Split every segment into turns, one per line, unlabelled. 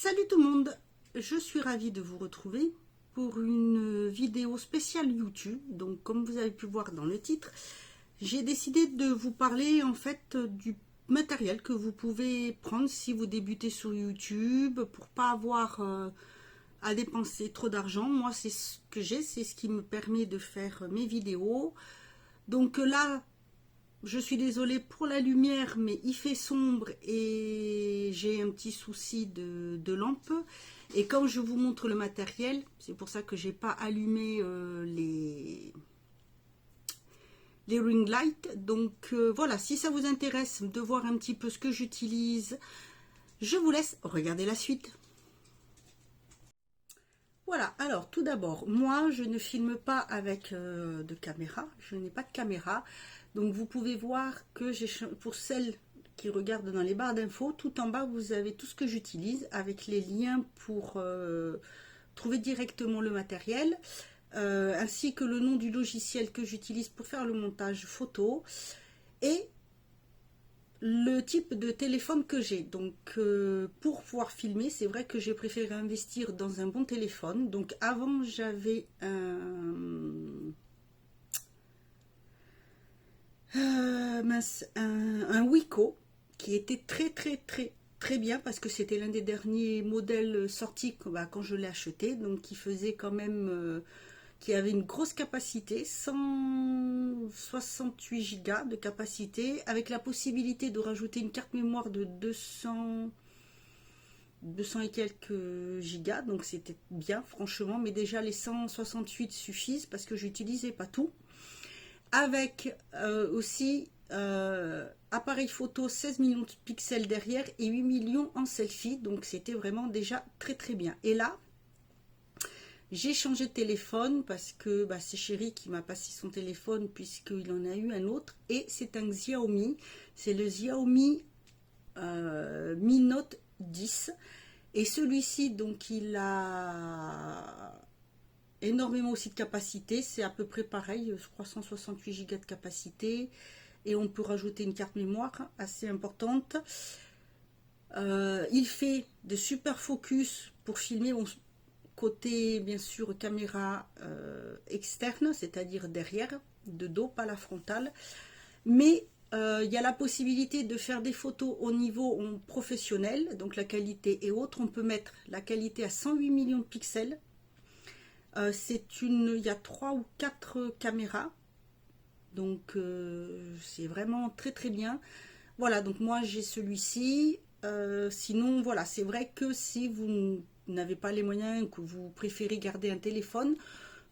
Salut tout le monde, je suis ravie de vous retrouver pour une vidéo spéciale YouTube. Donc comme vous avez pu voir dans le titre, j'ai décidé de vous parler en fait du matériel que vous pouvez prendre si vous débutez sur YouTube pour pas avoir à dépenser trop d'argent. Moi c'est ce que j'ai, c'est ce qui me permet de faire mes vidéos. Donc là, je suis désolée pour la lumière, mais il fait sombre et j'ai un petit souci de lampe. Et quand je vous montre le matériel, c'est pour ça que j'ai pas allumé les ring lights. Donc voilà, si ça vous intéresse de voir un petit peu ce que j'utilise, je vous laisse regarder la suite. Voilà, alors tout d'abord, moi je ne filme pas avec de caméra, je n'ai pas de caméra. Donc vous pouvez voir que j'ai, pour celles qui regardent dans les barres d'infos, tout en bas vous avez tout ce que j'utilise avec les liens pour trouver directement le matériel, ainsi que le nom du logiciel que j'utilise pour faire le montage photo et le type de téléphone que j'ai. Donc pour pouvoir filmer, c'est vrai que j'ai préféré investir dans un bon téléphone. Donc avant j'avais un Wiko qui était très bien parce que c'était l'un des derniers modèles sortis quand je l'ai acheté, donc qui faisait quand même qui avait une grosse capacité, 168 Go de capacité, avec la possibilité de rajouter une carte mémoire de 200 et quelques gigas, donc c'était bien franchement, mais déjà les 168 suffisent parce que j'utilisais pas tout. Avec aussi appareil photo 16 millions de pixels derrière et 8 millions en selfie, donc c'était vraiment déjà très bien. Et là, j'ai changé de téléphone parce que c'est Chéri qui m'a passé son téléphone puisqu'il en a eu un autre, et c'est un Xiaomi, c'est le Xiaomi Mi Note 10, et celui-ci donc il a énormément aussi de capacité, c'est à peu près pareil, je crois 168 Go de capacité, et on peut rajouter une carte mémoire assez importante. Il fait de super focus pour filmer, côté bien sûr caméra externe, c'est-à-dire derrière, de dos, pas la frontale, mais il y a la possibilité de faire des photos au niveau professionnel, donc la qualité est autre. On peut mettre la qualité à 108 millions de pixels. Il y a 3 ou 4 caméras, donc c'est vraiment très bien. Voilà, donc moi j'ai celui-ci. Sinon voilà, c'est vrai que si vous n'avez pas les moyens, que vous préférez garder un téléphone,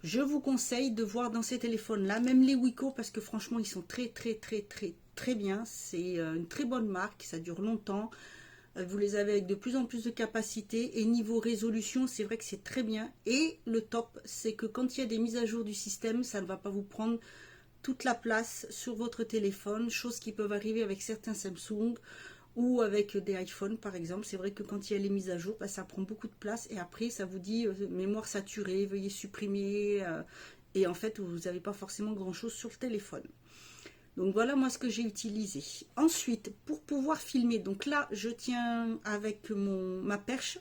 je vous conseille de voir dans ces téléphones là, même les Wiko, parce que franchement ils sont très bien. C'est une très bonne marque, ça dure longtemps. Vous les avez avec de plus en plus de capacité, et niveau résolution c'est vrai que c'est très bien. Et le top, c'est que quand il y a des mises à jour du système, ça ne va pas vous prendre toute la place sur votre téléphone, chose qui peuvent arriver avec certains Samsung ou avec des iPhones par exemple. C'est vrai que quand il y a les mises à jour, ça prend beaucoup de place, et après ça vous dit mémoire saturée, veuillez supprimer, et en fait vous n'avez pas forcément grand chose sur le téléphone. Donc voilà moi ce que j'ai utilisé. Ensuite, pour pouvoir filmer, donc là je tiens avec ma perche,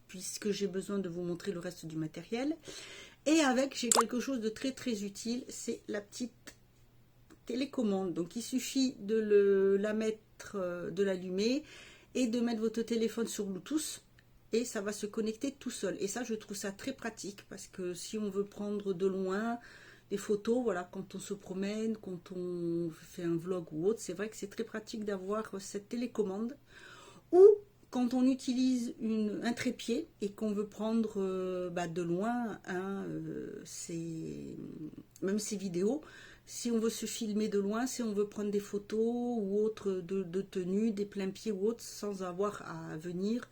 puisque j'ai besoin de vous montrer le reste du matériel. Et avec, j'ai quelque chose de très utile, c'est la petite télécommande. Donc il suffit de la mettre, de l'allumer et de mettre votre téléphone sur Bluetooth, et ça va se connecter tout seul. Et ça, je trouve ça très pratique, parce que si on veut prendre de loin des photos, voilà, quand on se promène, quand on fait un vlog ou autre, c'est vrai que c'est très pratique d'avoir cette télécommande. Ou quand on utilise un trépied et qu'on veut prendre de loin, même ces vidéos, si on veut se filmer de loin, si on veut prendre des photos ou autres de tenue, des pleins pieds ou autres, sans avoir à venir,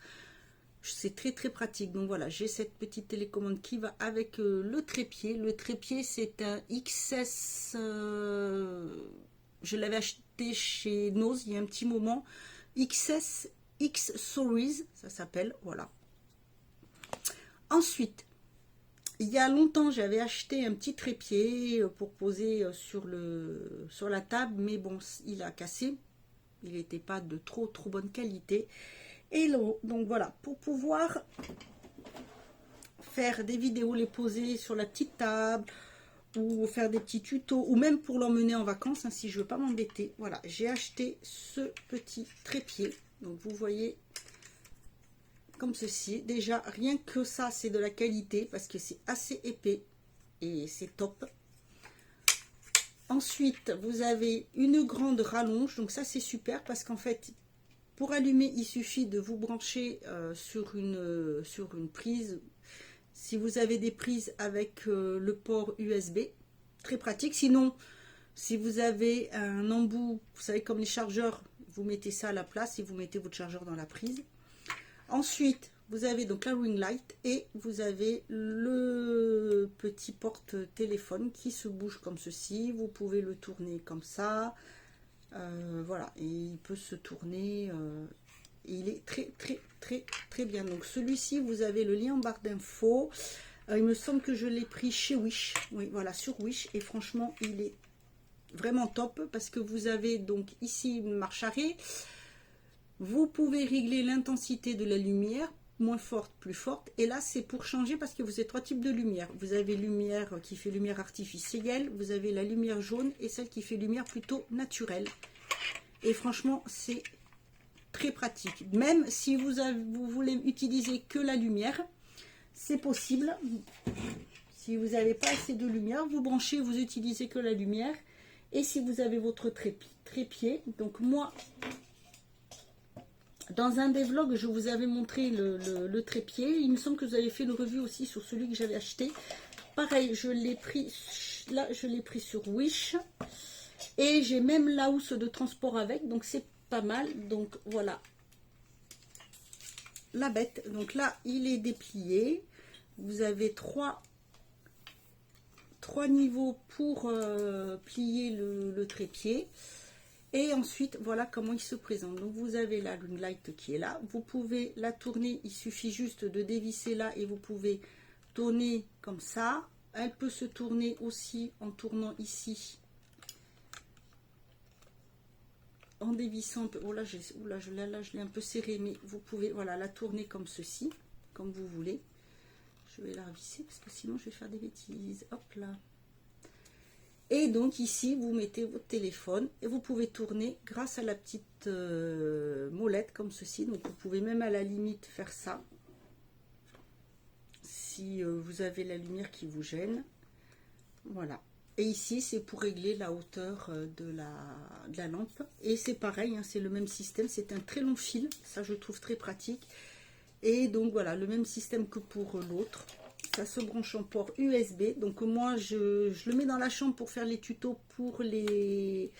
c'est très pratique. Donc voilà, j'ai cette petite télécommande qui va avec le trépied. Le trépied, c'est un XS, je l'avais acheté chez Nose il y a un petit moment, XS X Series, ça s'appelle, voilà. Ensuite, il y a longtemps, j'avais acheté un petit trépied pour poser sur la table, mais bon, il a cassé. Il n'était pas de trop bonne qualité. Hello, donc voilà, pour pouvoir faire des vidéos, les poser sur la petite table, ou faire des petits tutos, ou même pour l'emmener en vacances, hein, si je veux pas m'embêter. Voilà, j'ai acheté ce petit trépied, donc vous voyez, comme ceci. Déjà, rien que ça, c'est de la qualité, parce que c'est assez épais, et c'est top. Ensuite, vous avez une grande rallonge, donc ça c'est super, parce qu'en fait, pour allumer, il suffit de vous brancher sur une prise. Si vous avez des prises avec le port USB, très pratique. Sinon, si vous avez un embout, vous savez, comme les chargeurs, vous mettez ça à la place et vous mettez votre chargeur dans la prise. Ensuite, vous avez donc la ring light et vous avez le petit porte-téléphone qui se bouge comme ceci. Vous pouvez le tourner comme ça. Voilà, et il peut se tourner. Et il est très bien. Donc celui-ci, vous avez le lien en barre d'infos. Il me semble que je l'ai pris chez Wish. Oui, voilà, sur Wish. Et franchement, il est vraiment top parce que vous avez donc ici une marche arrêt. Vous pouvez régler l'intensité de la lumière, moins forte, plus forte. Et là, c'est pour changer parce que vous avez trois types de lumière. Vous avez lumière qui fait lumière artificielle, vous avez la lumière jaune et celle qui fait lumière plutôt naturelle. Et franchement, c'est très pratique. Même si vous voulez utiliser que la lumière, c'est possible. Si vous n'avez pas assez de lumière, vous branchez, vous utilisez que la lumière. Et si vous avez votre trépied, donc moi, dans un des vlogs, je vous avais montré le trépied. Il me semble que vous avez fait une revue aussi sur celui que j'avais acheté. Pareil, je l'ai pris, là, je l'ai pris sur Wish. Et j'ai même la housse de transport avec, donc c'est pas mal. Donc voilà, la bête. Donc là, il est déplié. Vous avez trois niveaux pour plier le trépied. Et ensuite, voilà comment il se présente. Donc vous avez la ring light qui est là. Vous pouvez la tourner, il suffit juste de dévisser là et vous pouvez tourner comme ça. Elle peut se tourner aussi en tournant ici. En dévissant, oh là, je l'ai un peu serré, mais vous pouvez voilà, la tourner comme ceci, comme vous voulez. Je vais la revisser parce que sinon je vais faire des bêtises. Hop là. Et donc ici, vous mettez votre téléphone et vous pouvez tourner grâce à la petite molette comme ceci. Donc vous pouvez même à la limite faire ça. Si vous avez la lumière qui vous gêne. Voilà. Et ici, c'est pour régler la hauteur de la lampe. Et c'est pareil, hein, c'est le même système. C'est un très long fil. Ça, je trouve très pratique. Et donc voilà, le même système que pour l'autre. Ça se branche en port USB. Donc moi, je le mets dans la chambre pour faire les tutos pour les...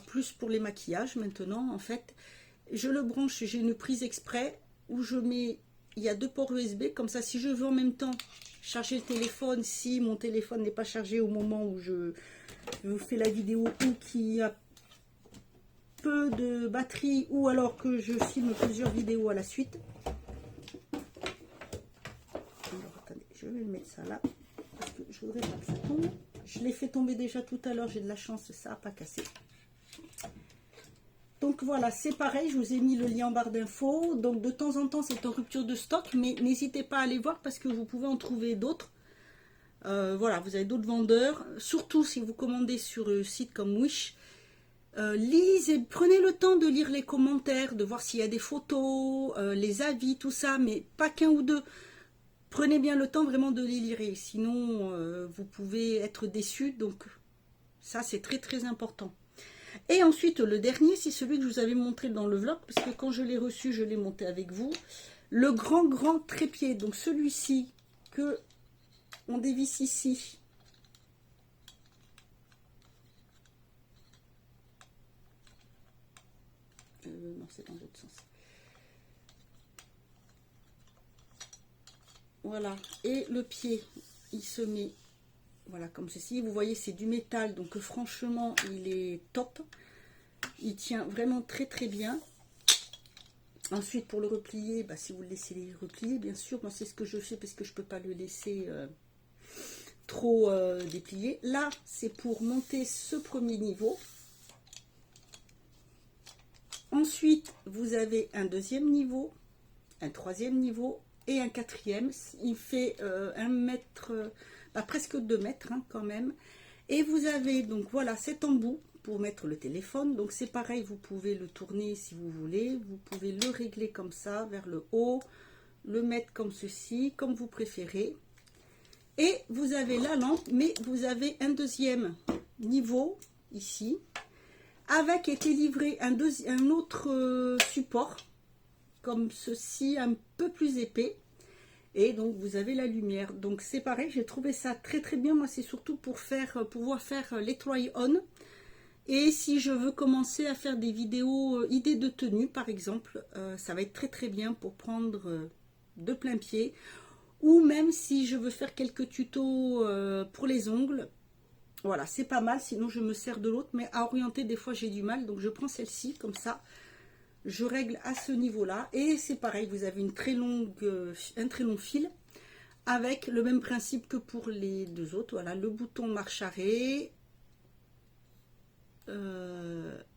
plus pour les maquillages maintenant, en fait. Je le branche, j'ai une prise exprès où je mets... Il y a deux ports USB. Comme ça, si je veux en même temps charger le téléphone, si mon téléphone n'est pas chargé au moment où je fais la vidéo ou qu'il y a peu de batterie ou alors que je filme plusieurs vidéos à la suite. Je vais le mettre ça là, parce que je voudrais pas que ça tombe. Je l'ai fait tomber déjà tout à l'heure, j'ai de la chance, ça n'a pas cassé. Donc voilà, c'est pareil, je vous ai mis le lien en barre d'infos. Donc de temps en temps, c'est en rupture de stock, mais n'hésitez pas à aller voir parce que vous pouvez en trouver d'autres. Voilà, vous avez d'autres vendeurs, surtout si vous commandez sur un site comme Wish. Lisez, prenez le temps de lire les commentaires, de voir s'il y a des photos, les avis, tout ça, mais pas qu'un ou deux. Prenez bien le temps vraiment de les lire, sinon vous pouvez être déçu. Donc ça, c'est très important. Et ensuite, le dernier, c'est celui que je vous avais montré dans le vlog, parce que quand je l'ai reçu, je l'ai monté avec vous. Le grand trépied. Donc celui-ci que on dévisse ici. Non, c'est dans l'autre sens. Voilà, et le pied, il se met, voilà, comme ceci. Vous voyez, c'est du métal, donc franchement, il est top. Il tient vraiment très bien. Ensuite, pour le replier, bah, si vous le laissez replier, bien sûr, moi c'est ce que je fais parce que je ne peux pas le laisser trop déplié. Là, c'est pour monter ce premier niveau. Ensuite, vous avez un deuxième niveau. un troisième niveau et un quatrième. Il fait 1 mètre, presque 2 mètres hein, quand même. Et vous avez donc voilà cet embout pour mettre le téléphone. Donc c'est pareil, vous pouvez le tourner si vous voulez. Vous pouvez le régler comme ça vers le haut, le mettre comme ceci, comme vous préférez. Et vous avez la lampe, mais vous avez un deuxième niveau ici, avec été livré un autre support, comme ceci, un peu plus épais. Et donc vous avez la lumière. Donc c'est pareil, j'ai trouvé ça très très bien. Moi c'est surtout pour pouvoir faire les try-on. Et si je veux commencer à faire des vidéos idées de tenue par exemple, ça va être très très bien pour prendre de plein pied. Ou même si je veux faire quelques tutos pour les ongles, voilà, c'est pas mal. Sinon je me sers de l'autre, mais à orienter des fois j'ai du mal. Donc je prends celle-ci comme ça, je règle à ce niveau-là. Et c'est pareil, vous avez un très long fil avec le même principe que pour les deux autres. Voilà, le bouton marche arrêt.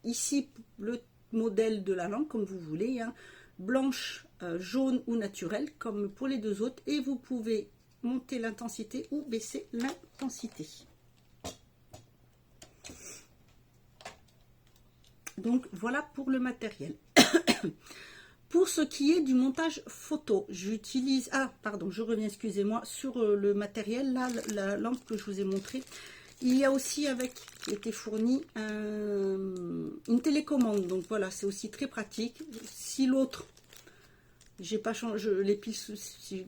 Ici, le modèle de la lampe, comme vous voulez, hein, blanche, jaune ou naturelle, comme pour les deux autres. Et vous pouvez monter l'intensité ou baisser l'intensité. Donc, voilà pour le matériel. Pour ce qui est du montage photo, j'utilise... Ah, pardon, je reviens, excusez-moi, sur le matériel, là, la lampe que je vous ai montrée. Il y a aussi avec, qui était fourni, une télécommande. Donc voilà, c'est aussi très pratique. Si l'autre, j'ai pas changé, les piles,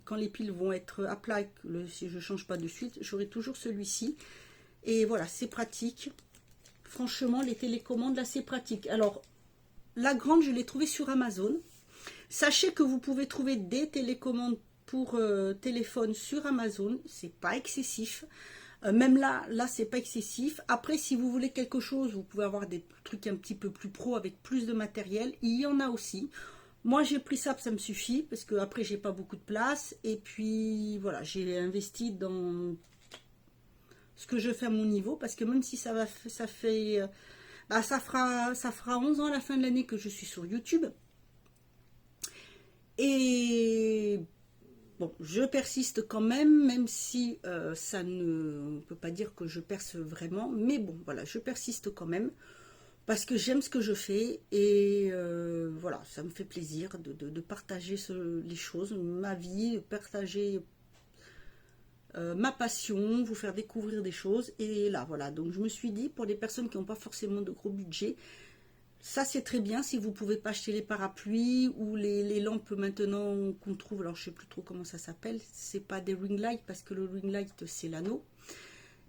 quand les piles vont être à plat, si je change pas de suite, j'aurai toujours celui-ci. Et voilà, c'est pratique. Franchement, les télécommandes, là, c'est pratique. Alors, la grande, je l'ai trouvée sur Amazon. Sachez que vous pouvez trouver des télécommandes pour téléphone sur Amazon. C'est pas excessif. Même là c'est pas excessif. Après, si vous voulez quelque chose, vous pouvez avoir des trucs un petit peu plus pro avec plus de matériel. Il y en a aussi. Moi, j'ai pris ça, ça me suffit parce que après j'ai pas beaucoup de place. Et puis voilà, j'ai investi dans ce que je fais à mon niveau parce que même si ça fera 11 ans à la fin de l'année que je suis sur YouTube. Et bon, je persiste quand même si ça ne... On ne peut pas dire que je perce vraiment, mais bon, voilà, je persiste quand même, parce que j'aime ce que je fais, et voilà, ça me fait plaisir de partager les choses, ma vie, partager ma passion, vous faire découvrir des choses, et là, voilà, donc je me suis dit, pour les personnes qui n'ont pas forcément de gros budget, ça c'est très bien si vous ne pouvez pas acheter les parapluies ou les lampes maintenant qu'on trouve, alors je ne sais plus trop comment ça s'appelle, c'est pas des ring lights parce que le ring light c'est l'anneau,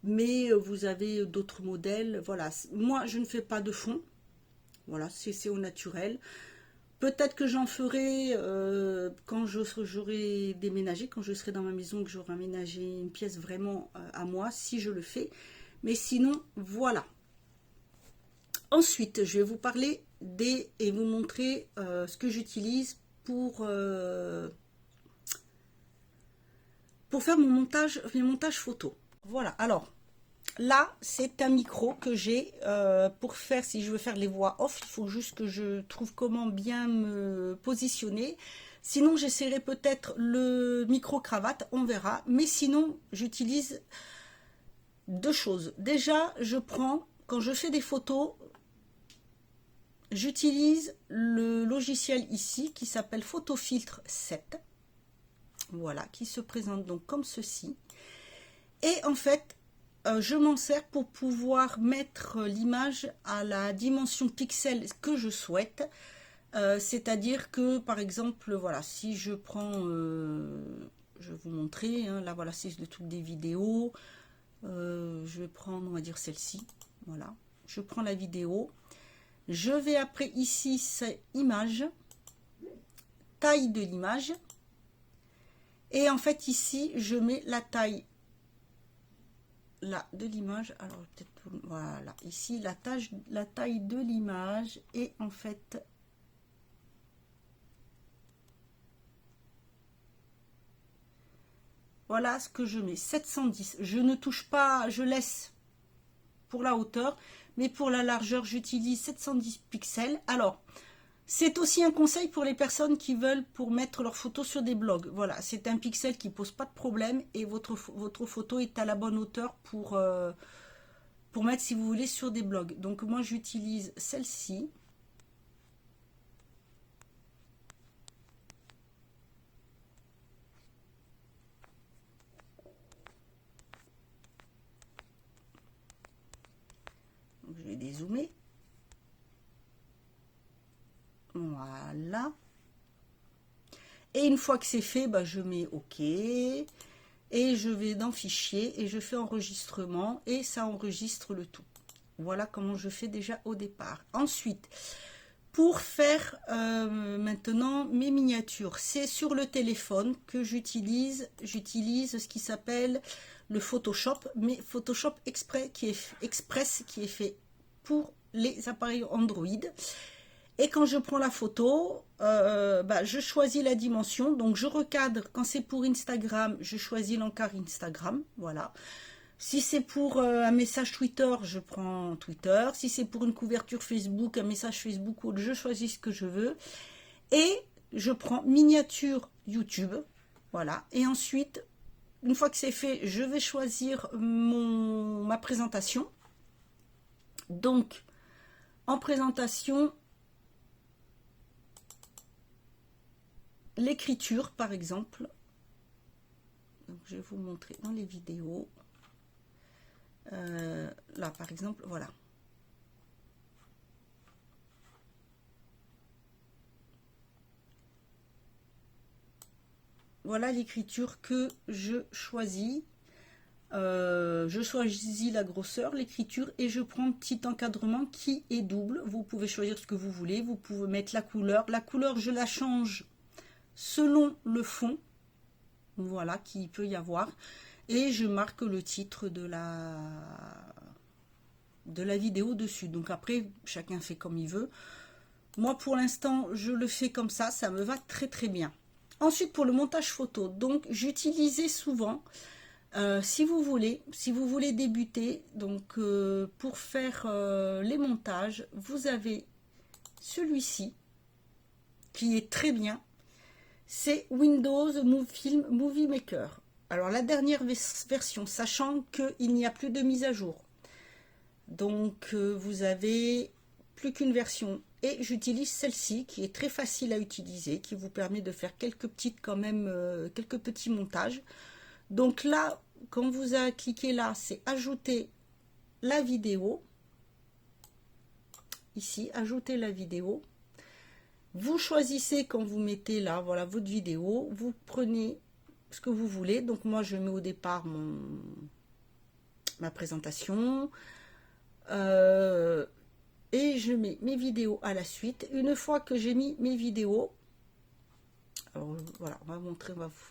mais vous avez d'autres modèles, voilà. Moi je ne fais pas de fond, voilà, c'est au naturel. Peut-être que j'en ferai quand j'aurai déménagé, quand je serai dans ma maison, que j'aurai aménagé une pièce vraiment à moi, si je le fais, mais sinon voilà. Ensuite, je vais vous parler et vous montrer ce que j'utilise pour faire mes montages photo. Voilà, alors là, c'est un micro que j'ai pour faire, si je veux faire les voix off, il faut juste que je trouve comment bien me positionner. Sinon, j'essaierai peut-être le micro-cravate, on verra. Mais sinon, j'utilise deux choses. Déjà, quand je fais des photos, j'utilise le logiciel ici qui s'appelle Photofiltre 7. Voilà, qui se présente donc comme ceci. Et en fait, je m'en sers pour pouvoir mettre l'image à la dimension pixel que je souhaite. C'est-à-dire que, par exemple, voilà, si je prends, je vais vous montrer, hein, là voilà, c'est le truc des vidéos. Je vais prendre, on va dire celle-ci. Voilà, je prends la vidéo. Je vais après ici, c'est image, taille de l'image. Et en fait ici, je mets la taille là de l'image. Alors peut-être voilà, ici la taille de l'image. Et en fait, voilà ce que je mets, 710. Je ne touche pas, je laisse pour la hauteur. Mais pour la largeur, j'utilise 710 pixels. Alors, C'est aussi un conseil pour les personnes qui veulent pour mettre leurs photos sur des blogs. Voilà, c'est un pixel qui pose pas de problème et votre photo est à la bonne hauteur pour mettre, si vous voulez, sur des blogs. Donc moi j'utilise celle-ci. Donc, je vais dézoomer. Voilà. Et une fois que c'est fait, bah, je mets OK. Et je vais dans Fichier et je fais enregistrement et ça enregistre le tout. Voilà comment je fais déjà au départ. Ensuite, pour faire maintenant mes miniatures, c'est sur le téléphone que j'utilise ce qui s'appelle le Photoshop, mais Photoshop Express qui est fait pour les appareils Android. Et quand je prends la photo, je choisis la dimension. Donc je recadre. Quand c'est pour Instagram, je choisis l'encart Instagram. Voilà. Si c'est pour un message Twitter, je prends Twitter. Si c'est pour une couverture Facebook, un message Facebook, je choisis ce que je veux. Et je prends miniature YouTube. Voilà. Et ensuite, une fois que c'est fait, je vais choisir ma présentation. Donc, en présentation, l'écriture, par exemple. Donc, je vais vous montrer dans les vidéos. Là, par exemple, voilà. Voilà l'écriture que je choisis. Je choisis la grosseur, l'écriture et je prends un petit encadrement qui est double. Vous pouvez choisir ce que vous voulez. Vous pouvez mettre la couleur. La couleur, je la change selon le fond. Voilà, qu'il peut y avoir. Et je marque le titre de la vidéo dessus. Donc après, chacun fait comme il veut. Moi, pour l'instant, je le fais comme ça. Ça me va très très bien. Ensuite, pour le montage photo, donc j'utilisais souvent, si vous voulez débuter, donc pour faire les montages, vous avez celui-ci qui est très bien. C'est Windows Film Movie Maker. Alors la dernière version, sachant qu'il n'y a plus de mise à jour. Donc vous avez plus qu'une version. Et j'utilise celle-ci qui est très facile à utiliser, qui vous permet de faire quelques petits montages. Donc là, quand vous cliquez là, c'est ajouter la vidéo. Ici, ajouter la vidéo. Vous choisissez quand vous mettez là, voilà votre vidéo. Vous prenez ce que vous voulez. Donc moi, je mets au départ ma présentation. Et je mets mes vidéos à la suite. Une fois que j'ai mis mes vidéos, alors voilà,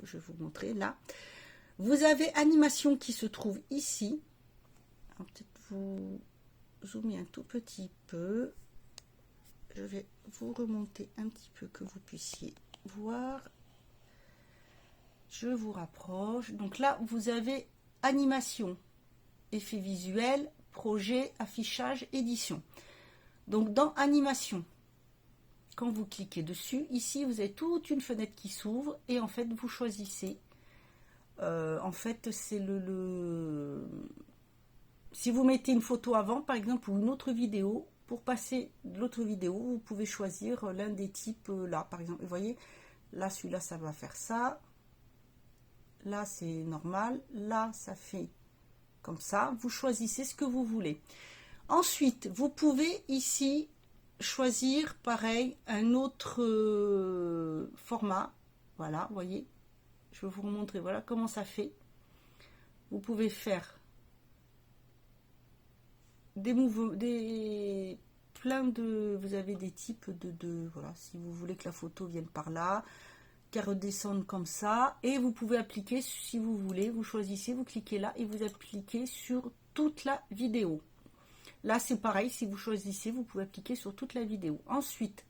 je vais vous montrer là. Vous avez animation qui se trouve ici. Peut-être vous zoomer un tout petit peu. Je vais vous remonter un petit peu que vous puissiez voir. Je vous rapproche. Donc là, vous avez animation, effet visuel, projet, affichage, édition. Donc dans animation, quand vous cliquez dessus, ici vous avez toute une fenêtre qui s'ouvre et en fait vous choisissez. En fait c'est si vous mettez une photo avant par exemple ou une autre vidéo, pour passer l'autre vidéo, vous pouvez choisir l'un des types là par exemple. Vous voyez, là celui-là ça va faire ça. Là c'est normal. Là ça fait comme ça. Vous choisissez ce que vous voulez. Ensuite, vous pouvez ici choisir, pareil, un autre format. Voilà, vous voyez. Je vais vous remontrer, voilà comment ça fait. Vous pouvez faire vous avez des types voilà, si vous voulez que la photo vienne par là, qu'elle redescende comme ça. Et vous pouvez appliquer, si vous voulez, vous choisissez, vous cliquez là et vous appliquez sur toute la vidéo. Là, c'est pareil, si vous choisissez, vous pouvez appliquer sur toute la vidéo. Ensuite,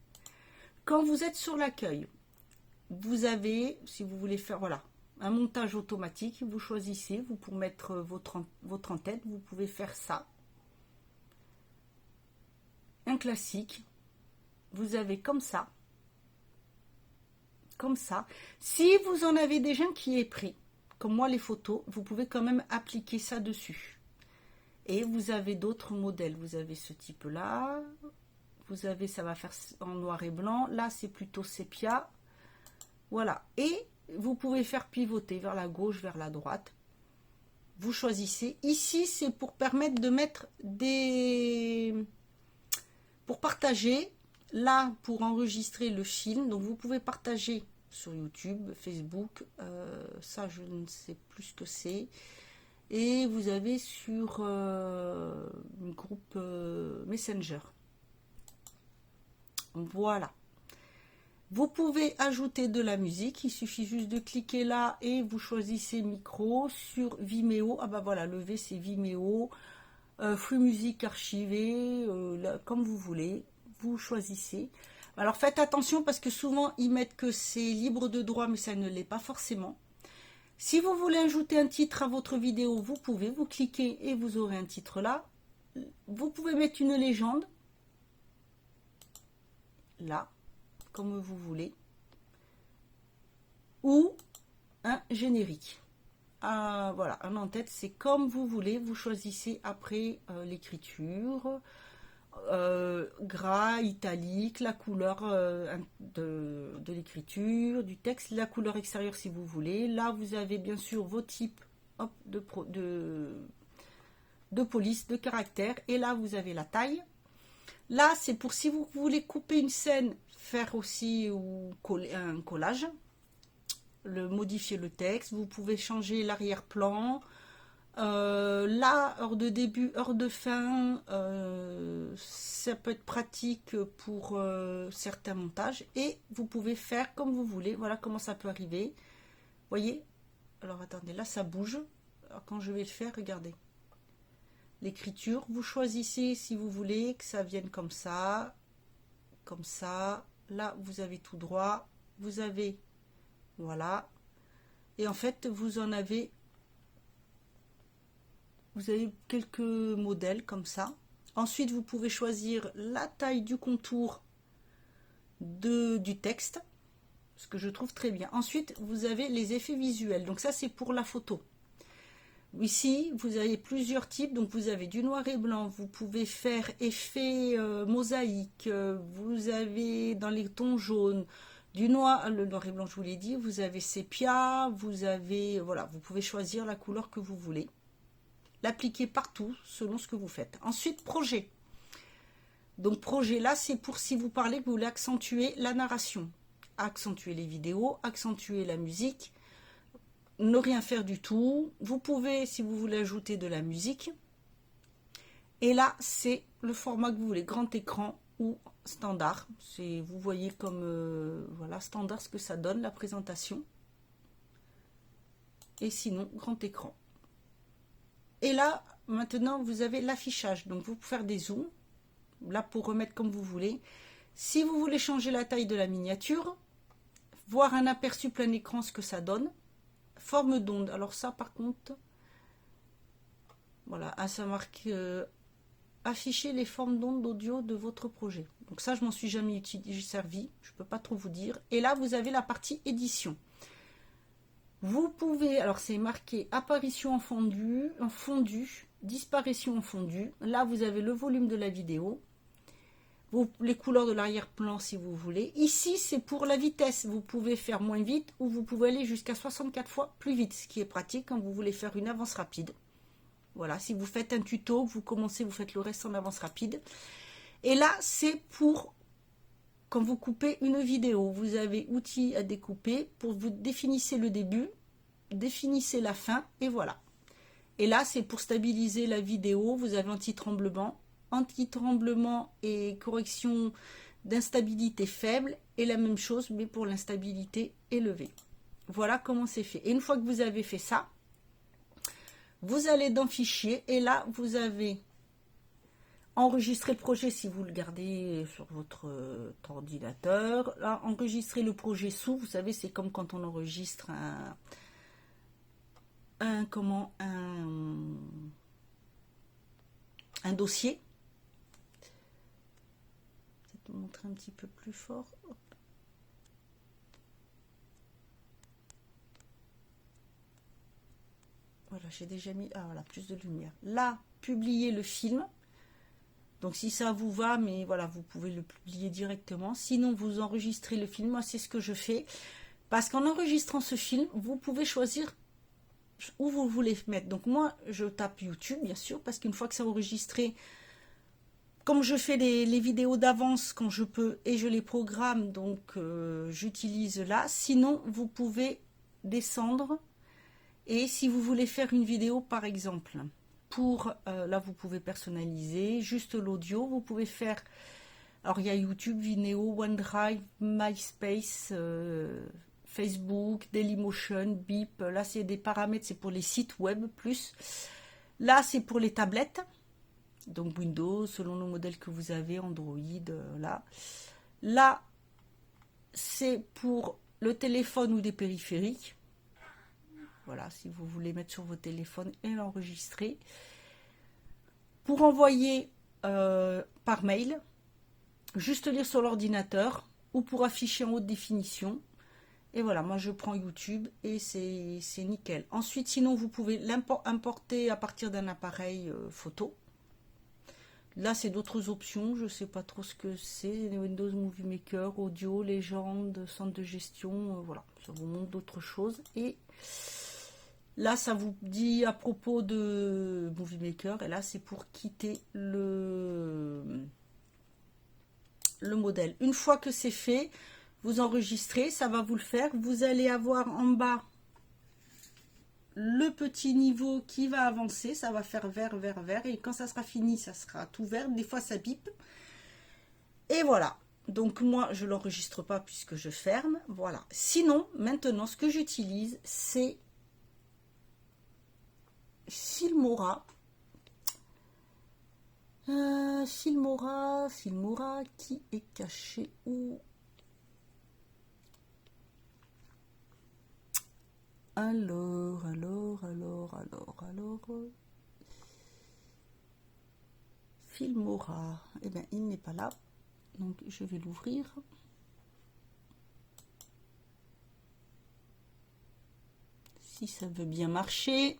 quand vous êtes sur l'accueil, vous avez, si vous voulez faire, voilà, un montage automatique, vous choisissez, vous pour mettre votre en-tête, vous pouvez faire ça. Un classique, vous avez comme ça. Comme ça. Si vous en avez déjà un qui est pris, comme moi les photos, vous pouvez quand même appliquer ça dessus. Et vous avez d'autres modèles. Vous avez ce type-là. Vous avez, ça va faire en noir et blanc. Là, c'est plutôt sépia. Voilà. Et vous pouvez faire pivoter vers la gauche, vers la droite. Vous choisissez. Ici, c'est pour permettre de mettre des... Pour partager. Là, pour enregistrer le film. Donc, vous pouvez partager sur YouTube, Facebook. Ça, je ne sais plus ce que c'est. Et vous avez sur un groupe Messenger. Voilà. Vous pouvez ajouter de la musique. Il suffit juste de cliquer là et vous choisissez micro sur Vimeo. Ah bah voilà, le V c'est Vimeo. Free musique archivé, là, comme vous voulez. Vous choisissez. Alors faites attention parce que souvent ils mettent que c'est libre de droit, mais ça ne l'est pas forcément. Si vous voulez ajouter un titre à votre vidéo, vous pouvez, vous cliquez et vous aurez un titre là. Vous pouvez mettre une légende, là, comme vous voulez, ou un générique. Voilà, un en-tête, c'est comme vous voulez, vous choisissez après l'écriture, gras, italique, la couleur de l'écriture, du texte, la couleur extérieure si vous voulez. Là, vous avez bien sûr vos types hop, de police, de caractère. Et là, vous avez la taille. Là, c'est pour si vous voulez couper une scène, faire aussi ou coller un collage, modifier le texte. Vous pouvez changer l'arrière-plan. Là, heure de début, heure de fin, ça peut être pratique pour certains montages. Et vous pouvez faire comme vous voulez. Voilà comment ça peut arriver. Voyez? Alors attendez, là ça bouge. Alors, quand je vais le faire, regardez. L'écriture, vous choisissez si vous voulez que ça vienne comme ça. Comme ça. Là, vous avez tout droit. Vous avez... Voilà. Et en fait, vous avez quelques modèles comme ça. Ensuite, vous pouvez choisir la taille du contour du texte, ce que je trouve très bien. Ensuite, vous avez les effets visuels. Donc ça, c'est pour la photo. Ici, vous avez plusieurs types. Donc vous avez du noir et blanc. Vous pouvez faire effet mosaïque. Vous avez dans les tons jaunes. Le noir et blanc, je vous l'ai dit. Vous avez sépia. Vous avez... Voilà, vous pouvez choisir la couleur que vous voulez. L'appliquer partout selon ce que vous faites. Ensuite, projet. Donc projet là, c'est pour si vous parlez que vous voulez accentuer la narration, accentuer les vidéos, accentuer la musique, ne rien faire du tout. Vous pouvez, si vous voulez, ajouter de la musique. Et là, c'est le format que vous voulez, grand écran ou standard. Vous voyez comme voilà standard ce que ça donne la présentation. Et sinon, grand écran. Et là, maintenant, vous avez l'affichage. Donc, vous pouvez faire des zooms. Là, pour remettre comme vous voulez. Si vous voulez changer la taille de la miniature, voir un aperçu plein écran, ce que ça donne. Forme d'onde. Alors ça, par contre, voilà, ça marque afficher les formes d'onde d'audio de votre projet. Donc ça, je m'en suis jamais servi. Je ne peux pas trop vous dire. Et là, vous avez la partie édition. Vous pouvez, alors c'est marqué apparition en fondu, disparition en fondu. Là, vous avez le volume de la vidéo, les couleurs de l'arrière-plan si vous voulez. Ici, c'est pour la vitesse. Vous pouvez faire moins vite ou vous pouvez aller jusqu'à 64 fois plus vite, ce qui est pratique quand vous voulez faire une avance rapide. Voilà, si vous faites un tuto, vous commencez, vous faites le reste en avance rapide. Et là, c'est pour... Quand vous coupez une vidéo, vous avez outils à découper pour vous définissez le début, définissez la fin et voilà. Et là, c'est pour stabiliser la vidéo. Vous avez anti-tremblement et correction d'instabilité faible et la même chose mais pour l'instabilité élevée. Voilà comment c'est fait. Et une fois que vous avez fait ça, vous allez dans Fichier et là, vous avez enregistrer le projet si vous le gardez sur votre ordinateur. Là, enregistrer le projet sous, vous savez, c'est comme quand on enregistre un dossier. montrer un petit peu plus fort. Hop. Voilà, j'ai déjà mis, ah voilà, plus de lumière. Là, publier le film. Donc si ça vous va, mais voilà, vous pouvez le publier directement. Sinon, vous enregistrez le film. Moi, c'est ce que je fais. Parce qu'en enregistrant ce film, vous pouvez choisir où vous voulez mettre. Donc moi, je tape YouTube, bien sûr, parce qu'une fois que c'est enregistré, comme je fais les vidéos d'avance quand je peux et je les programme, donc j'utilise là. Sinon, vous pouvez descendre. Et si vous voulez faire une vidéo, par exemple, pour, là, vous pouvez personnaliser juste l'audio. Vous pouvez faire, alors il y a YouTube, Vimeo, OneDrive, MySpace, Facebook, Dailymotion, Beep. Là, c'est des paramètres, c'est pour les sites web plus. Là, c'est pour les tablettes. Donc Windows, selon le modèle que vous avez, Android, là. Là, c'est pour le téléphone ou des périphériques. Voilà, si vous voulez mettre sur vos téléphones et l'enregistrer. Pour envoyer par mail, juste lire sur l'ordinateur ou pour afficher en haute définition. Et voilà, moi je prends YouTube et c'est nickel. Ensuite, sinon, vous pouvez l'importer à partir d'un appareil photo. Là, c'est d'autres options. Je ne sais pas trop ce que c'est. Windows Movie Maker, Audio, Légende, Centre de gestion. Voilà, ça vous montre d'autres choses. Et là, ça vous dit à propos de Movie Maker. Et là, c'est pour quitter le modèle. Une fois que c'est fait, vous enregistrez. Ça va vous le faire. Vous allez avoir en bas le petit niveau qui va avancer. Ça va faire vert, vert, vert. Et quand ça sera fini, ça sera tout vert. Des fois, ça pipe. Et voilà. Donc, moi, je ne l'enregistre pas puisque je ferme. Voilà. Sinon, maintenant, ce que j'utilise, c'est Filmora. Filmora qui est caché où? Alors. Filmora. Eh bien, il n'est pas là. Donc, je vais l'ouvrir. Si ça veut bien marcher.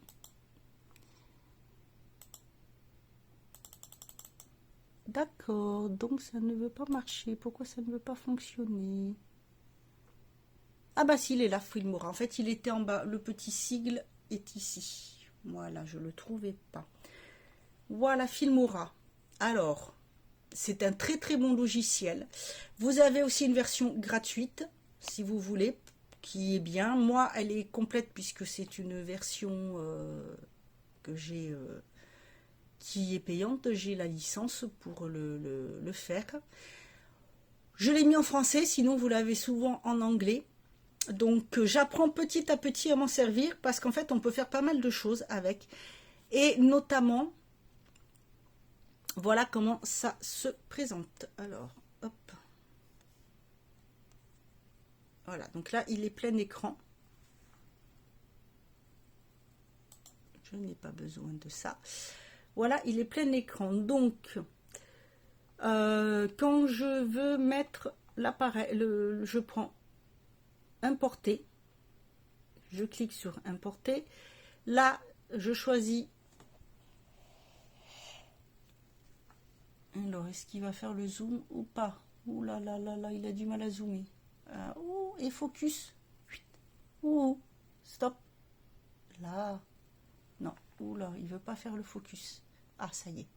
D'accord, donc ça ne veut pas marcher. Pourquoi ça ne veut pas fonctionner? Ah bah si, il est là, Filmora. En fait, il était en bas. Le petit sigle est ici. Voilà, je ne le trouvais pas. Voilà, Filmora. Alors, c'est un très très bon logiciel. Vous avez aussi une version gratuite, si vous voulez, qui est bien. Moi, elle est complète puisque c'est une version que j'ai... qui est payante, j'ai la licence pour le faire. Je l'ai mis en français, sinon vous l'avez souvent en anglais. Donc j'apprends petit à petit à m'en servir parce qu'en fait on peut faire pas mal de choses avec. Et notamment, voilà comment ça se présente. Alors, hop. Voilà, donc là il est plein écran. Je n'ai pas besoin de ça. Voilà, il est plein écran. Donc, quand je veux mettre l'appareil, je prends importer. Je clique sur importer. Là, je choisis. Alors, est-ce qu'il va faire le zoom ou pas? Ouh là là là là, il a du mal à zoomer. Et focus. Ouh, stop. Là. Non, ouh là, il veut pas faire le focus. Ah, ça y est.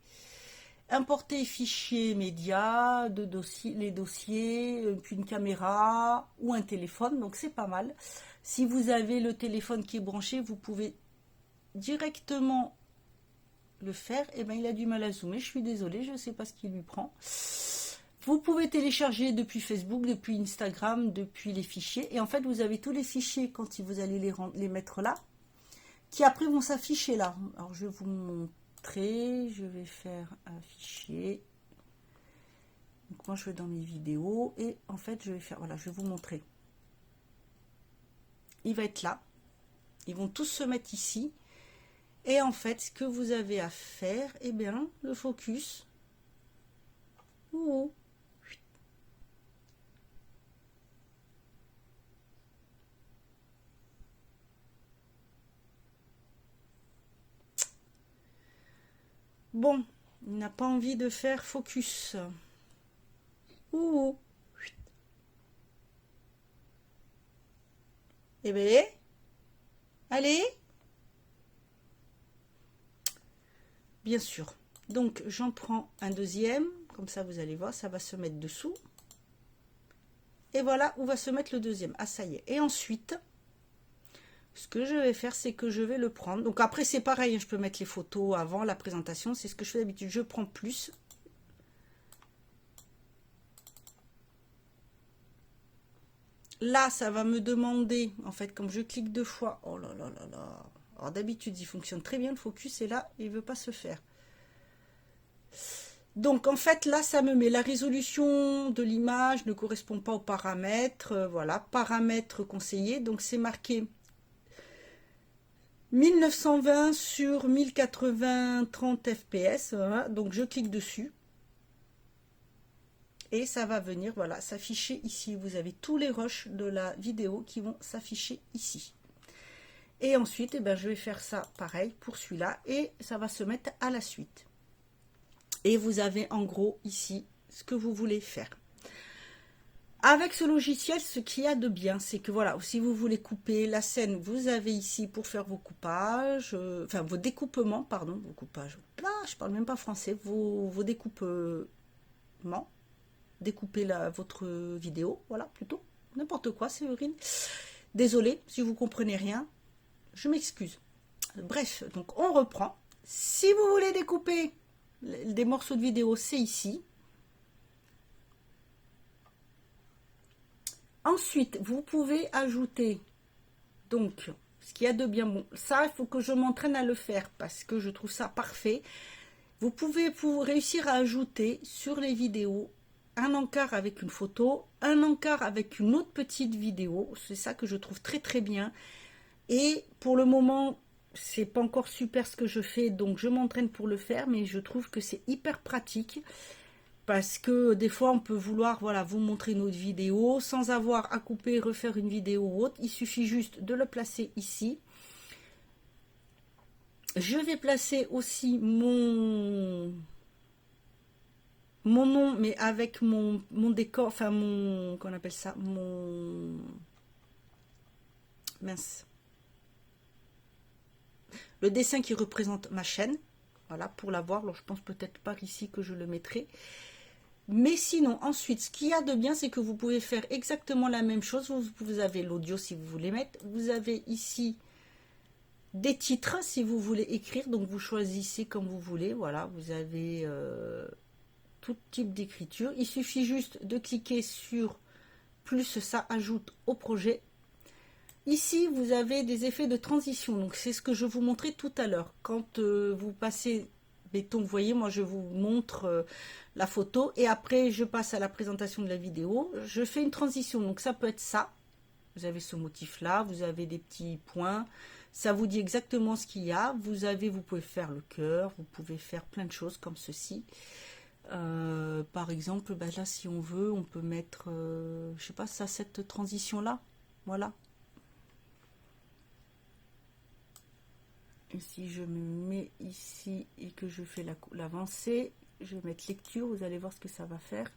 Importer fichiers médias, les dossiers, puis une caméra ou un téléphone, donc c'est pas mal. Si vous avez le téléphone qui est branché, vous pouvez directement le faire. Et bien, il a du mal à zoomer, je suis désolée, je ne sais pas ce qui lui prend. Vous pouvez télécharger depuis Facebook, depuis Instagram, depuis les fichiers. Et en fait, vous avez tous les fichiers quand vous allez les mettre là, qui après vont s'afficher là. Alors, je vais vous montrer. Je vais faire un fichier. Donc moi je vais dans mes vidéos et en fait je vais faire, voilà, je vais vous montrer. Il va être là. Ils vont tous se mettre ici. Et en fait ce que vous avez à faire, eh bien le focus. Bon, il n'a pas envie de faire focus. Ouh. Eh bien, allez. Bien sûr. Donc, j'en prends un deuxième. Comme ça, vous allez voir, ça va se mettre dessous. Et voilà où va se mettre le deuxième. Ah, ça y est. Et ensuite, ce que je vais faire, c'est que je vais le prendre. Donc après, c'est pareil, je peux mettre les photos avant la présentation. C'est ce que je fais d'habitude. Je prends plus. Là, ça va me demander, en fait, comme je clique deux fois. Oh là là là là. Alors d'habitude, il fonctionne très bien le focus. Et là, il ne veut pas se faire. Donc en fait, là, ça me met la résolution de l'image ne correspond pas aux paramètres. Voilà, paramètres conseillés. Donc c'est marqué 1920 sur 1080 30 fps, voilà. Donc je clique dessus et ça va venir, voilà, s'afficher ici. Vous avez tous les rushs de la vidéo qui vont s'afficher ici. Et ensuite, eh ben, je vais faire ça pareil pour celui-là et ça va se mettre à la suite. Et vous avez en gros ici ce que vous voulez faire. Avec ce logiciel, ce qu'il y a de bien, c'est que voilà, si vous voulez couper la scène, vous avez ici pour faire vos coupages, enfin vos découpements, pardon, vos coupages. Là, je parle même pas français, vos découpements, découper votre vidéo, voilà, plutôt, n'importe quoi, Séverine. Désolée si vous comprenez rien, je m'excuse. Bref, donc on reprend. Si vous voulez découper des morceaux de vidéo, c'est ici. Ensuite, vous pouvez ajouter, donc, ce qu'il y a de bien bon, ça, il faut que je m'entraîne à le faire parce que je trouve ça parfait. Vous pouvez réussir à ajouter sur les vidéos un encart avec une photo, un encart avec une autre petite vidéo. C'est ça que je trouve très très bien. Et pour le moment, c'est pas encore super ce que je fais, donc je m'entraîne pour le faire, mais je trouve que c'est hyper pratique. Parce que des fois, on peut vouloir voilà, vous montrer une autre vidéo sans avoir à couper, refaire une vidéo ou autre. Il suffit juste de le placer ici. Je vais placer aussi mon nom, mais avec mon décor, enfin mon, qu'on appelle ça, mon, mince, le dessin qui représente ma chaîne. Voilà, pour l'avoir. Alors, je pense peut-être par ici que je le mettrai. Mais sinon, ensuite, ce qu'il y a de bien, c'est que vous pouvez faire exactement la même chose. Vous avez l'audio si vous voulez mettre. Vous avez ici des titres si vous voulez écrire. Donc, vous choisissez comme vous voulez. Voilà, vous avez tout type d'écriture. Il suffit juste de cliquer sur plus, ça ajoute au projet. Ici, vous avez des effets de transition. Donc, c'est ce que je vous montrais tout à l'heure. Quand vous passez... Béton, vous voyez, moi je vous montre la photo et après je passe à la présentation de la vidéo. Je fais une transition, donc ça peut être ça. Vous avez ce motif là, vous avez des petits points. Ça vous dit exactement ce qu'il y a. Vous pouvez faire le cœur, vous pouvez faire plein de choses comme ceci. Par exemple, ben là si on veut, on peut mettre, je sais pas, ça, cette transition là. Voilà. Et si je me mets ici et que je fais l'avancée, je vais mettre lecture, vous allez voir ce que ça va faire.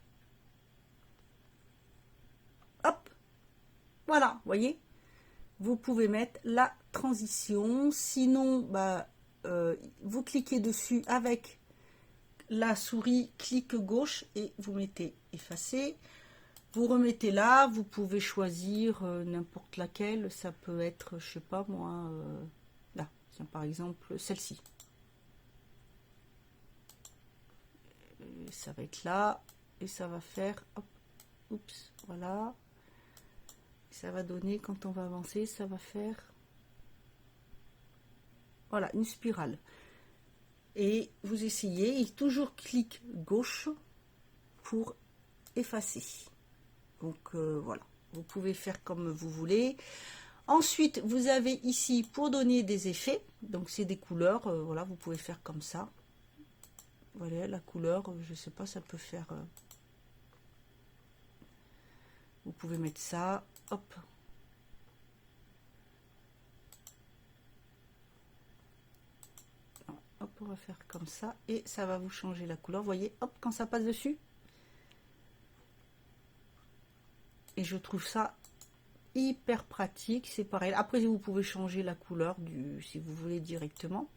Hop, voilà, voyez. Vous pouvez mettre la transition. Sinon, bah, vous cliquez dessus avec la souris, clic gauche et vous mettez effacer. Vous remettez là, vous pouvez choisir n'importe laquelle. Ça peut être, je sais pas moi... Tiens, par exemple, celle-ci. Ça va être là. Et ça va faire... Hop, oups, voilà. Ça va donner, quand on va avancer, ça va faire... Voilà, une spirale. Et vous essayez, et toujours clic gauche pour effacer. Donc, voilà. Vous pouvez faire comme vous voulez. Ensuite, vous avez ici pour donner des effets, donc c'est des couleurs, voilà, vous pouvez faire comme ça. Voilà, la couleur, je sais pas, ça peut faire... vous pouvez mettre ça, hop. hop, on va faire comme ça et ça va vous changer la couleur. Vous voyez, hop, quand ça passe dessus. Et je trouve ça hyper pratique. C'est pareil. Après, vous pouvez changer la couleur si vous voulez directement.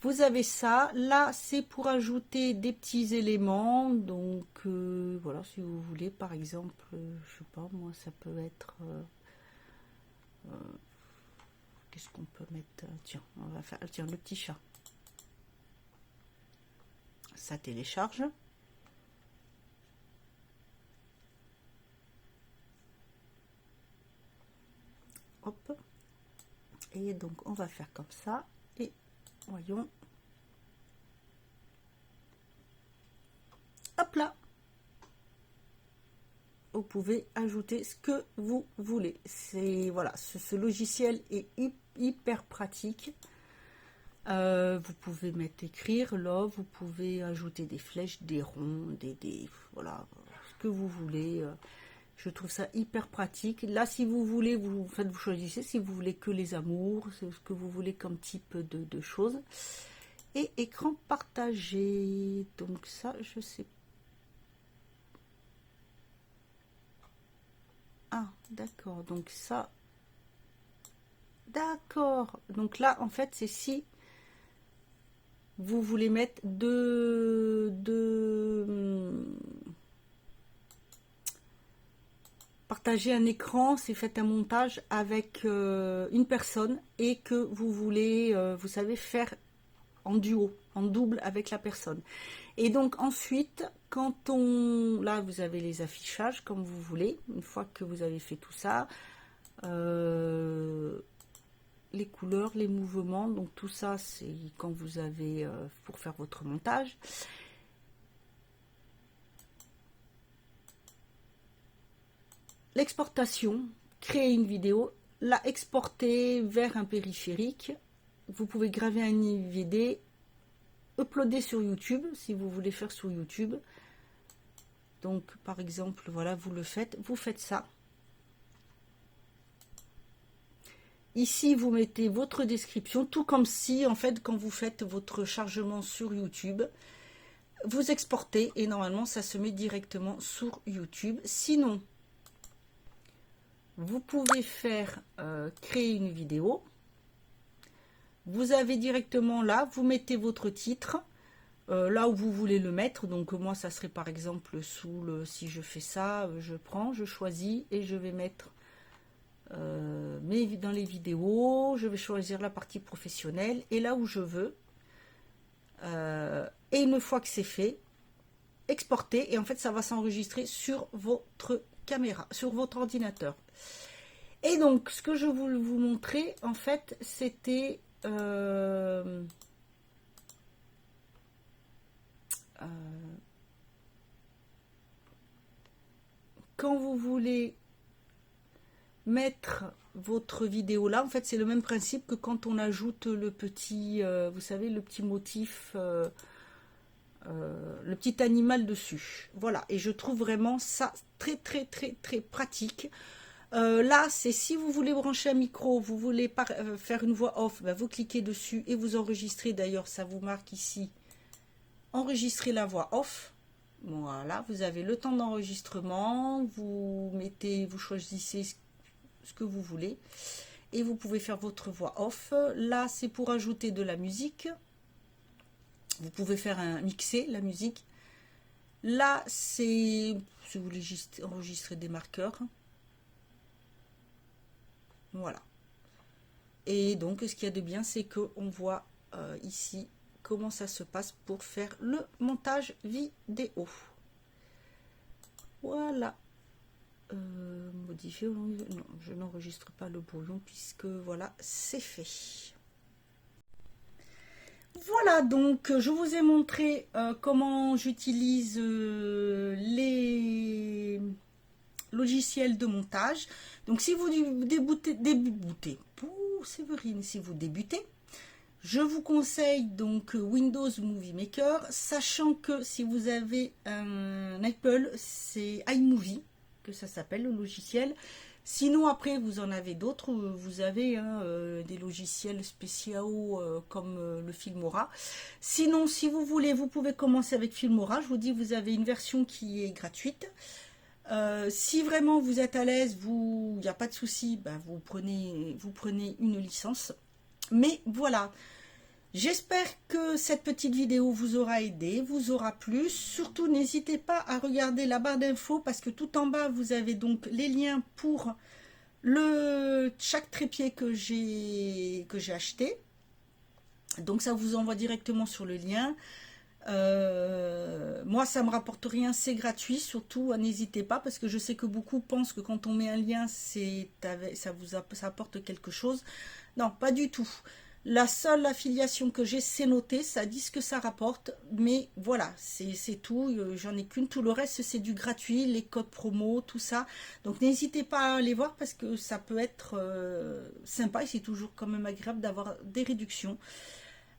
Vous avez ça. Là, c'est pour ajouter des petits éléments. Donc, voilà, si vous voulez, par exemple, je sais pas, moi, ça peut être... qu'est-ce qu'on peut mettre? Tiens, on va faire tiens, le petit chat. Ça télécharge. Hop. Et donc, on va faire comme ça. Et voyons. Hop là. Vous pouvez ajouter ce que vous voulez. C'est voilà, ce logiciel est hyper pratique. Vous pouvez mettre écrire, là, vous pouvez ajouter des flèches, des ronds, voilà, ce que vous voulez. Je trouve ça hyper pratique. Là, si vous voulez, vous choisissez si vous voulez que les amours, c'est ce que vous voulez comme type de choses. Et écran partagé. Donc ça, je sais pas. Ah, d'accord. Donc ça. D'accord. Donc là, en fait, c'est si vous voulez mettre partager un écran, c'est fait un montage avec une personne et que vous voulez, vous savez, faire en duo, en double avec la personne. Et donc ensuite, quand là vous avez les affichages comme vous voulez, une fois que vous avez fait tout ça, les couleurs, les mouvements, donc tout ça c'est quand vous avez pour faire votre montage. L'exportation, créer une vidéo, la exporter vers un périphérique. Vous pouvez graver un DVD, uploader sur YouTube si vous voulez faire sur YouTube. Donc par exemple, voilà, vous faites ça. Ici, vous mettez votre description, tout comme si, en fait, quand vous faites votre chargement sur YouTube, vous exportez et normalement, ça se met directement sur YouTube. Sinon, vous pouvez faire créer une vidéo. Vous avez directement là, vous mettez votre titre, là où vous voulez le mettre. Donc moi, ça serait par exemple sous le, si je fais ça, je choisis et je vais mettre dans les vidéos, je vais choisir la partie professionnelle et là où je veux. Et une fois que c'est fait, exporter et en fait ça va s'enregistrer sur votre caméra, sur votre ordinateur. Et donc ce que je voulais vous montrer en fait c'était quand vous voulez mettre votre vidéo là, en fait c'est le même principe que quand on ajoute le petit, vous savez, le petit motif, le petit animal dessus. Voilà, et je trouve vraiment ça très pratique. Là, c'est si vous voulez brancher un micro, vous voulez faire une voix off, ben vous cliquez dessus et vous enregistrez. D'ailleurs, ça vous marque ici, enregistrer la voix off. Voilà, vous avez le temps d'enregistrement, vous choisissez ce que vous voulez et vous pouvez faire votre voix off. Là, c'est pour ajouter de la musique. Vous pouvez faire mixer la musique. Là, c'est si vous voulez juste enregistrer des marqueurs. Voilà. Et donc, ce qu'il y a de bien, c'est qu'on voit ici comment ça se passe pour faire le montage vidéo. Voilà. Modifier, non, je n'enregistre pas le brouillon puisque voilà, c'est fait. Voilà, donc je vous ai montré comment j'utilise les logiciels de montage. Donc si vous débutez, Séverine, si vous débutez, je vous conseille donc Windows Movie Maker, sachant que si vous avez un Apple, c'est iMovie que ça s'appelle le logiciel. Sinon, après, vous en avez d'autres. Vous avez hein, des logiciels spéciaux comme le Filmora. Sinon, si vous voulez, vous pouvez commencer avec Filmora. Je vous dis, vous avez une version qui est gratuite. Si vraiment vous êtes à l'aise, il n'y a pas de souci, ben vous prenez une licence. Mais voilà, j'espère que cette petite vidéo vous aura aidé, vous aura plu. Surtout, n'hésitez pas à regarder la barre d'infos parce que tout en bas, vous avez donc les liens pour chaque trépied que j'ai acheté. Donc ça vous envoie directement sur le lien. Moi ça me rapporte rien, c'est gratuit, surtout n'hésitez pas parce que je sais que beaucoup pensent que quand on met un lien ça apporte quelque chose. Non, pas du tout. La seule affiliation que j'ai, c'est noté, ça dit ce que ça rapporte, mais voilà, c'est tout, j'en ai qu'une, tout le reste c'est du gratuit, les codes promo, tout ça, donc n'hésitez pas à aller voir parce que ça peut être sympa et c'est toujours quand même agréable d'avoir des réductions.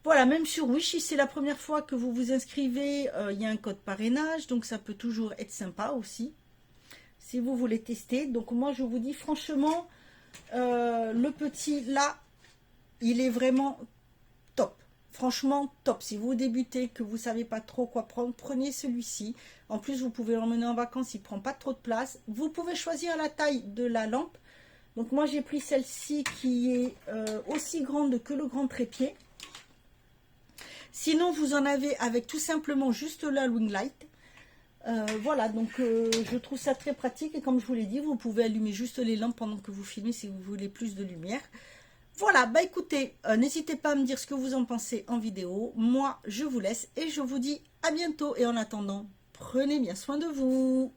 Voilà, même sur Wish, si c'est la première fois que vous vous inscrivez, il y a un code parrainage, donc ça peut toujours être sympa aussi, si vous voulez tester. Donc moi, je vous dis franchement, le petit là, il est vraiment top. Franchement, top. Si vous débutez, que vous ne savez pas trop quoi prendre, prenez celui-ci. En plus, vous pouvez l'emmener en vacances, il ne prend pas trop de place. Vous pouvez choisir la taille de la lampe. Donc moi, j'ai pris celle-ci qui est aussi grande que le grand trépied. Sinon, vous en avez avec tout simplement juste la Ring Light. Voilà, donc je trouve ça très pratique. Et comme je vous l'ai dit, vous pouvez allumer juste les lampes pendant que vous filmez si vous voulez plus de lumière. Voilà, bah écoutez, n'hésitez pas à me dire ce que vous en pensez en vidéo. Moi, je vous laisse et je vous dis à bientôt. Et en attendant, prenez bien soin de vous.